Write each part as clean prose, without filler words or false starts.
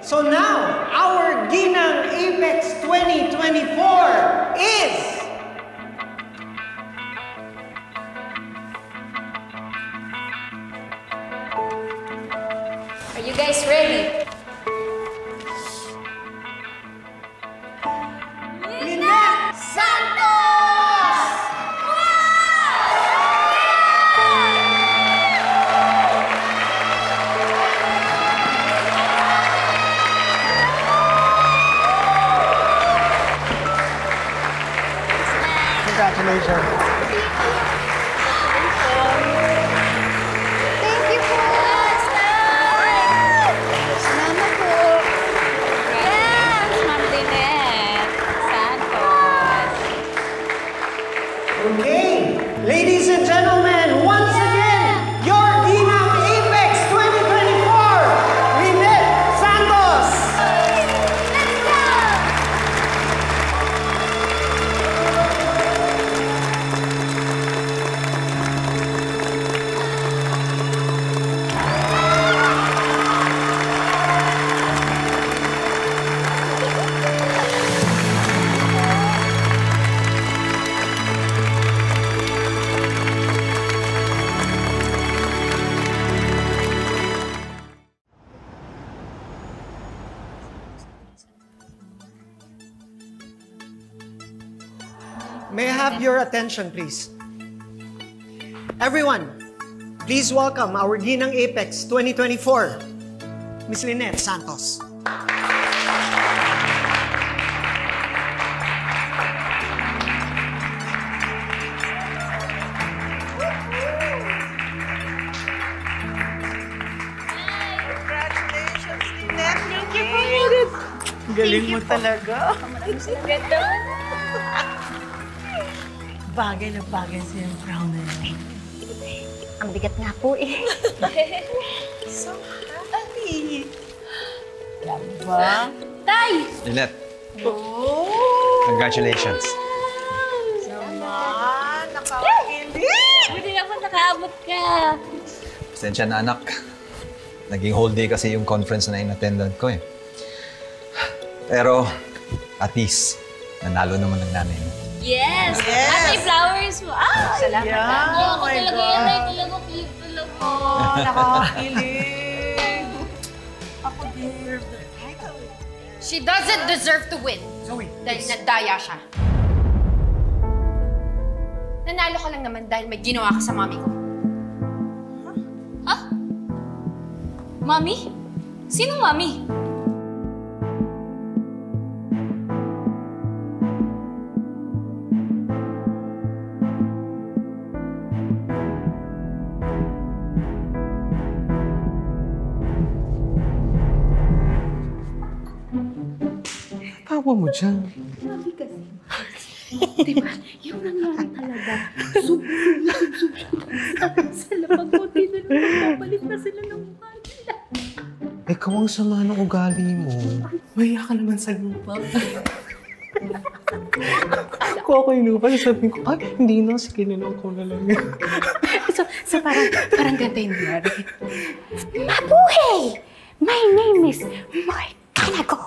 So now, our Ginang Apex 2024 is... Are you guys ready? Lynette Santos! Congratulations. Thank you po! Salamat po! Yes! Ma'am Lynette Santos! Okay, ladies and gentlemen, once again, your Ginang Apex 2024, Lynette Santos! Let's go! May I have your attention, please? Everyone, please welcome our Ginang Apex 2024, Miss Lynette Santos. Congratulations, Lynette! Thank you for it! Galing mo talaga. Ganda! Bagay na bagay siya yung crown na yun. Ang bigat nga po eh. So happy! Alam ba? Tay! Lynette, Oh! congratulations. Naman! Nakakilig! Buti naman nakaabot ka. Pasensya na anak. Naging whole day kasi yung conference na in-attendan ko eh. Pero, at least, nanalo naman ng nanay mo. Yes! Yes! At may flowers mo. Ah! Salamat. Yeah, Ako oh my talaga God. yan. Ay, talaga, cute talaga. Oh, nakakilig! Ako deserve the title. She doesn't deserve to win. Zoe, Dahil please. nadaya siya. Nanalo ka lang naman dahil may ginawa ka sa mami ko. Ha? Mami? Sinong mami? Tawa mo dyan. Diba? Yung nangyari talaga. Sub-sub siya. Sa lapag mo, di na napapalit na sila ng mukha nila. Ikaw ang sama ng ugali mo. Maya ka naman sa lupa. Kung ako yung lupa, sabihin ko, ay, hindi na, sige na lang ko na lang. So parang ganito yung nangyari. Mabuhay! My name is Mark Canago.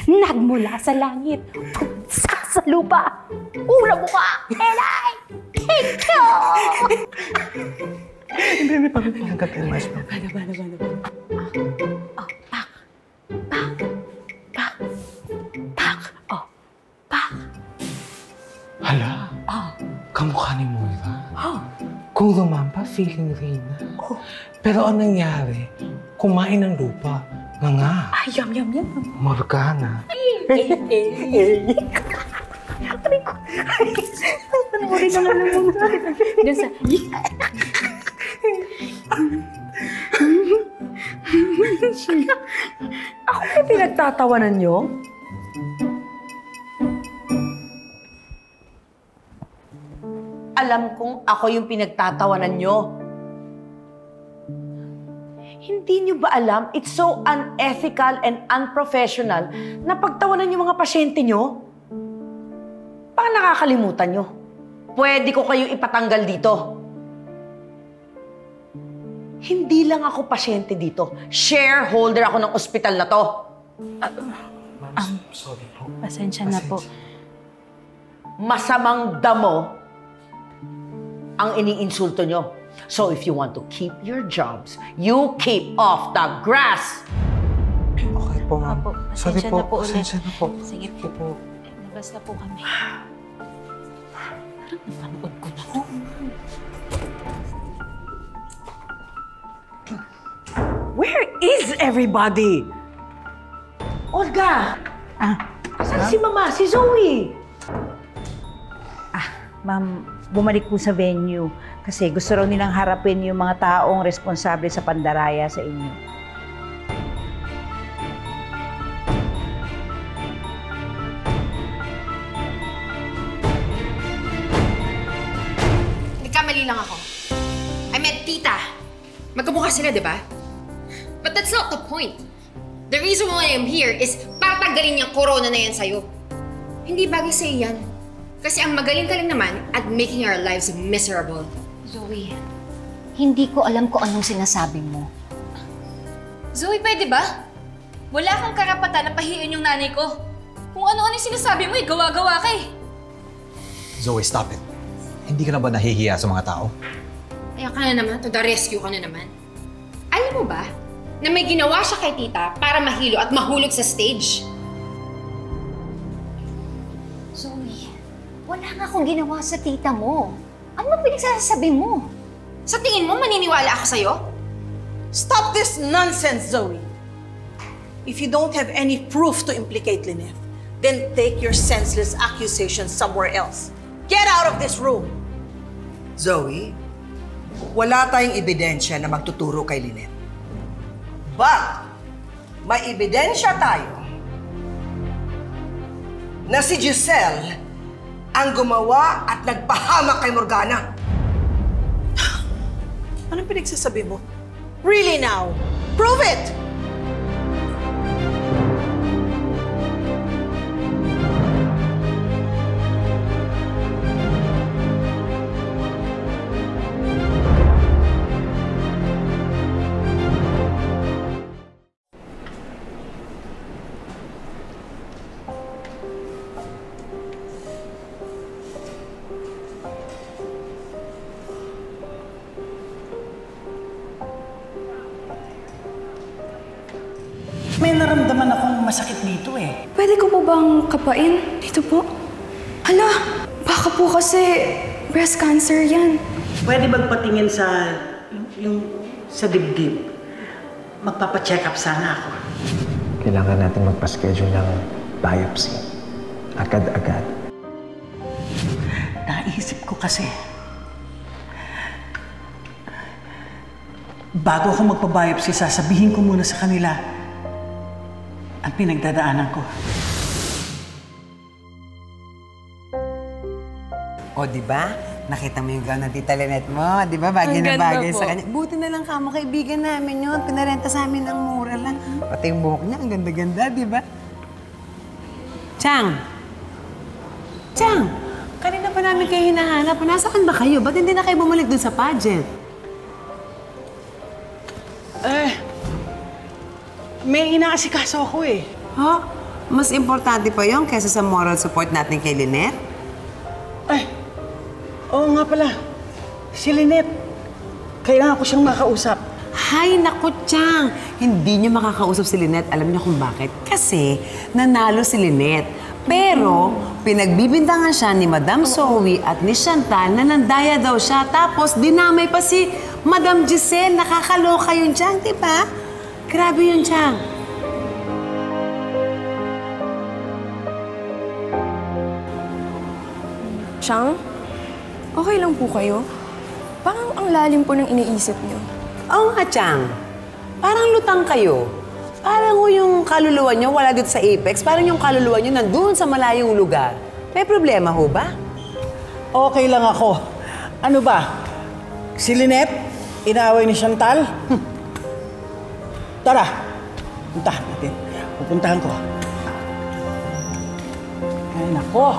Nagmula sa langit, pumsa sa lupa. Ula mo ka! Elay! Kiko! Hindi, parang pinagkatayin mas mo. Bana. Oh, pak. Oh, pak. Hala, Oh. kamukha ni Moira. Oh. Kung lumampa, feeling Reyna. Pero ang nangyari, kumain ng lupa. Nga. Ay, yum. Morgana. Aray ko. Panoorin na lang mo. Doon sa... Ako may pinagtatawanan niyo? Alam kong ako yung pinagtatawanan nyo. Hindi nyo ba alam, it's so unethical and unprofessional na pagtawanan yung mga pasyente nyo? Baka nakakalimutan nyo. Pwede ko kayong ipatanggal dito. Hindi lang ako pasyente dito. Shareholder ako ng ospital na to. Sorry po. Pasensya na po. Masamang damo ang iniinsulto nyo. So if you want to keep your jobs, you keep off the grass! Okay po, ma'am. Apo, Sorry pasensya po. na po ulit. Pasensya na po. Sige Sige po. Labas na po kami. Parang napanood ko na to. Where is everybody? Olga! Saan si Mama? Si Zoe? Ma'am, bumalik po sa venue kasi gusto raw nilang harapin yung mga taong responsable sa pandaraya sa inyo. Nagkamali lang ako. I meant tita. Magkamukha sila, di ba? But that's not the point. The reason why I'm here is para tanggalin yung corona na yan sa'yo. Hindi bagay sa'yo yan. Kasi ang magaling ka lang naman at making our lives miserable. Zoe, hindi ko alam kung anong sinasabi mo. Zoe, pwede ba? Wala kang karapatan na pahiin yung nanay ko. Kung ano-ano yung sinasabi mo, gawa-gawa ka eh. Zoe, stop it. Hindi ka na ba nahihiya sa mga tao? Kaya ka na naman, to the rescue ka na naman. Alam mo ba, na may ginawa siya kay tita para mahilo at mahulog sa stage? Zoe, wala nga akong ginawa sa tita mo. Ano ba pinagsasabi mo? Sa tingin mo, maniniwala ako sa'yo? Stop this nonsense, Zoe. If you don't have any proof to implicate Lynette, then take your senseless accusations somewhere else. Get out of this room! Zoe, wala tayong ebidensya na magtuturo kay Lynette. But, may ebidensya tayo na si Giselle ang gumawa at nagpahamak kay Morgana. Anong pinagsasabi mo? Really now? Prove it! May naramdaman akong masakit dito eh. Pwede ko po bang kapain? Dito po? Hala, baka po kasi breast cancer yan. Pwede magpatingin sa sa dibdib. Magpapacheck up sana ako. Kailangan natin magpa-schedule ng biopsy. Agad-agad. Naisip ko kasi, bago ako magpa-biopsy, sasabihin ko muna sa kanila ang pinagdadaanan ko. O, di ba? Nakita mo yung gown ng Tita Lynette mo, di ba? Bagay na bagay sa kanya. Buti na lang kamo, kaibigan namin yun. Pinarenta sa amin ng mura lang. Pati yung buhok niya, ang ganda-ganda, di ba? Chang! Chang! Kanina pa namin kayo hinahanap. Nasaan ba kayo? Ba't hindi na kayo bumalik dun sa pageant? May inaasikaso ako eh. Ha? Mas importante pa yun kaysa sa moral support natin kay Lynette? Oo nga pala. Si Lynette. Kailangan ko siyang makausap. Hay, naku, Chang! Hindi niyo makakausap si Lynette. Alam niyo kung bakit? Kasi nanalo si Lynette. Pero, pinagbibintangan siya ni Madam Zoe at ni Chantal na nandaya daw siya. Tapos, dinamay pa si Madam Giselle. Nakakaloka yun, Chang, di ba? Grabe yun, Chang. Chang, okay lang po kayo? Parang ang lalim po ng iniisip niyo. Oo nga, Chang. Parang lutang kayo. Parang yung kaluluwa niyo wala dito sa Apex. Parang yung kaluluwa niyo nandun sa malayong lugar. May problema ho ba? Okay lang ako. Ano ba? Si Lynette? Inaaway ni Chantal? Tara, puntahan natin. Pupuntahan ko. Ay, nako.